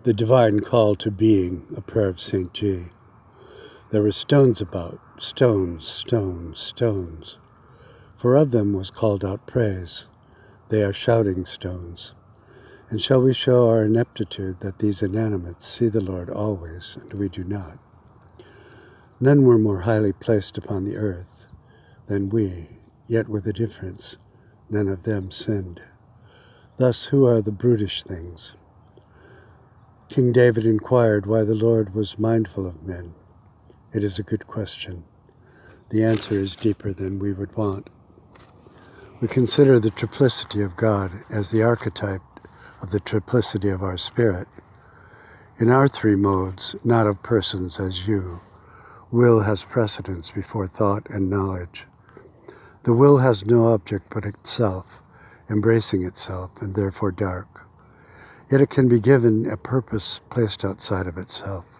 The divine call to being, a prayer of St.G. There were stones about, stones, stones, stones. For of them was called out praise. They are shouting stones. And shall we show our ineptitude that these inanimates see the Lord always, and we do not? None were more highly placed upon the earth than we, yet with a difference, none of them sinned. Thus, who are the brutish things? King David inquired why the Lord was mindful of men. It is a good question. The answer is deeper than we would want. We consider the triplicity of God as the archetype of the triplicity of our spirit. In our three modes, not of persons as you, will has precedence before thought and knowledge. The will has no object but itself, embracing itself, and therefore dark. Yet it can be given a purpose placed outside of itself,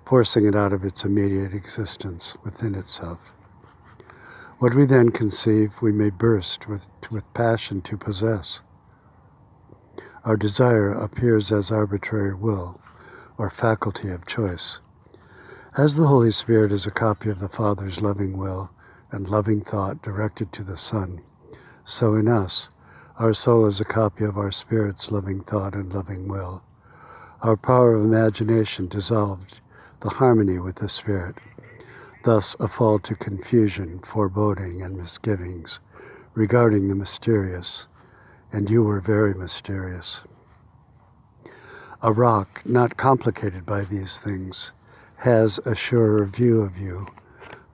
forcing it out of its immediate existence within itself. What we then conceive, we may burst with passion to possess. Our desire appears as arbitrary will, or faculty of choice. As the Holy Spirit is a copy of the Father's loving will and loving thought directed to the Son, so in us, our soul is a copy of our Spirit's loving thought and loving will. Our power of imagination dissolved the harmony with the Spirit, thus a fall to confusion, foreboding, and misgivings regarding the mysterious, and you were very mysterious. A rock, not complicated by these things, has a surer view of you,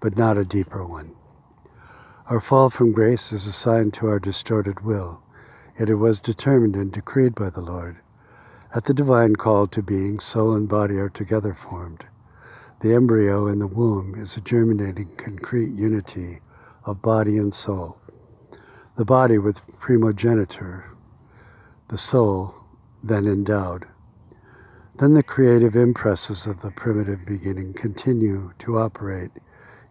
but not a deeper one. Our fall from grace is assigned to our distorted will, yet it was determined and decreed by the Lord. At the divine call to being, soul and body are together formed. The embryo in the womb is a germinating concrete unity of body and soul. The body with primogeniture, the soul then endowed. Then the creative impresses of the primitive beginning continue to operate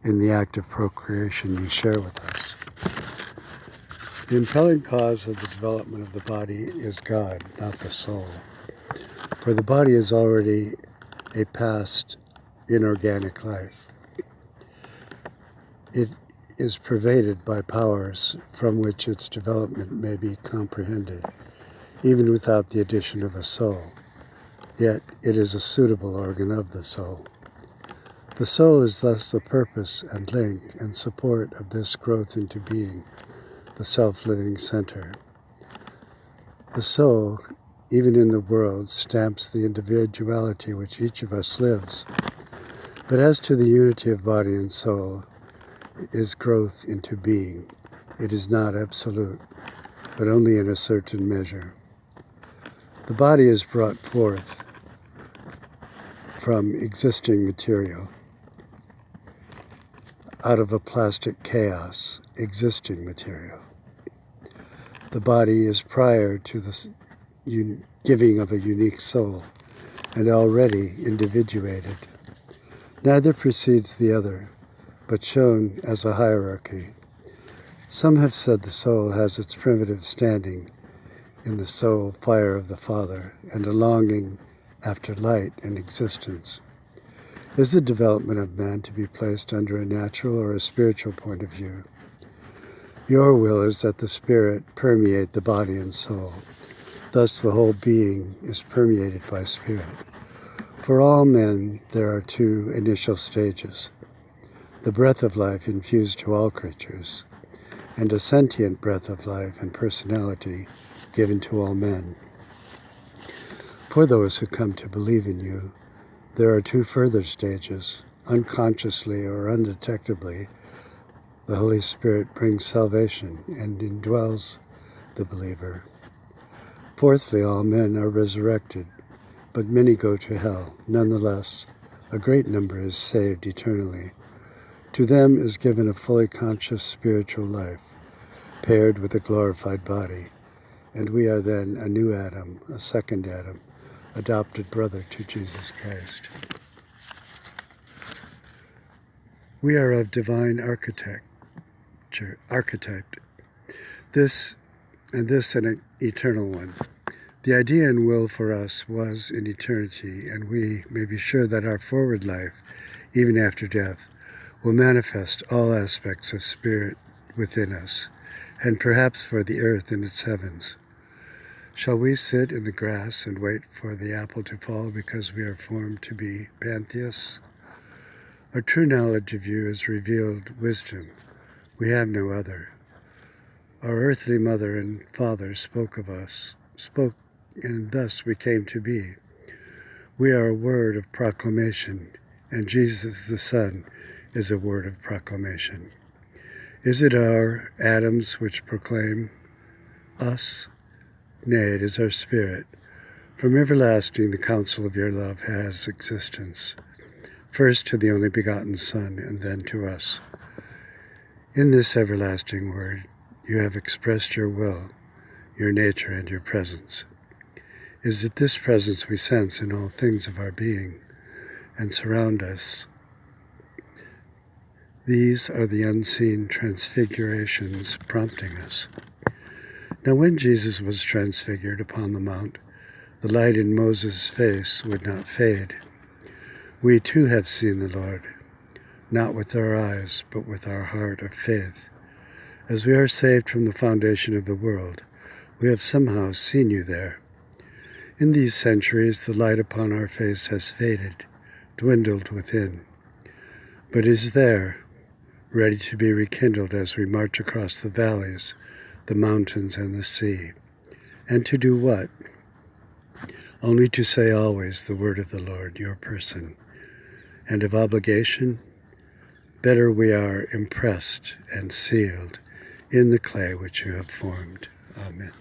in the act of procreation you share with us. The impelling cause of the development of the body is God, not the soul. For the body is already a past inorganic life. It is pervaded by powers from which its development may be comprehended, even without the addition of a soul. Yet it is a suitable organ of the soul. The soul is thus the purpose and link and support of this growth into being, the self-living center. The soul, even in the world, stamps the individuality which each of us lives. But as to the unity of body and soul, is growth into being. It is not absolute, but only in a certain measure. The body is brought forth from existing material, out of a plastic chaos, existing material. The body is prior to the giving of a unique soul, and already individuated. Neither precedes the other, but shown as a hierarchy. Some have said the soul has its primitive standing in the soul fire of the Father, and a longing after light and existence. Is the development of man to be placed under a natural or a spiritual point of view? Your will is that the Spirit permeate the body and soul. Thus the whole being is permeated by Spirit. For all men, there are two initial stages: the breath of life infused to all creatures, and a sentient breath of life and personality given to all men. For those who come to believe in you, there are two further stages. Unconsciously or undetectably, the Holy Spirit brings salvation and indwells the believer. Fourthly, all men are resurrected, but many go to hell. Nonetheless, a great number is saved eternally. To them is given a fully conscious spiritual life, paired with a glorified body, and we are then a new Adam, a second Adam, adopted brother to Jesus Christ. We are of divine archetyped. This an eternal one. The idea and will for us was in eternity, and we may be sure that our forward life, even after death, will manifest all aspects of spirit within us, and perhaps for the earth in its heavens. Shall we sit in the grass and wait for the apple to fall because we are formed to be pantheists? Our true knowledge of you is revealed wisdom. We have no other. Our earthly mother and father spoke, and thus we came to be. We are a word of proclamation, and Jesus the Son is a word of proclamation. Is it our atoms which proclaim us? Nay, it is our spirit. From everlasting the counsel of your love has existence, first to the only begotten Son, and then to us. In this everlasting word, you have expressed your will, your nature, and your presence. Is it this presence we sense in all things of our being and surround us? These are the unseen transfigurations prompting us. Now when Jesus was transfigured upon the mount, the light in Moses' face would not fade. We too have seen the Lord, not with our eyes, but with our heart of faith. As we are saved from the foundation of the world, we have somehow seen you there. In these centuries, the light upon our face has faded, dwindled within, but is there, ready to be rekindled as we march across the valleys, the mountains, and the sea. And to do what? Only to say always the word of the Lord, your person. And of obligation, better we are impressed and sealed in the clay which you have formed. Amen.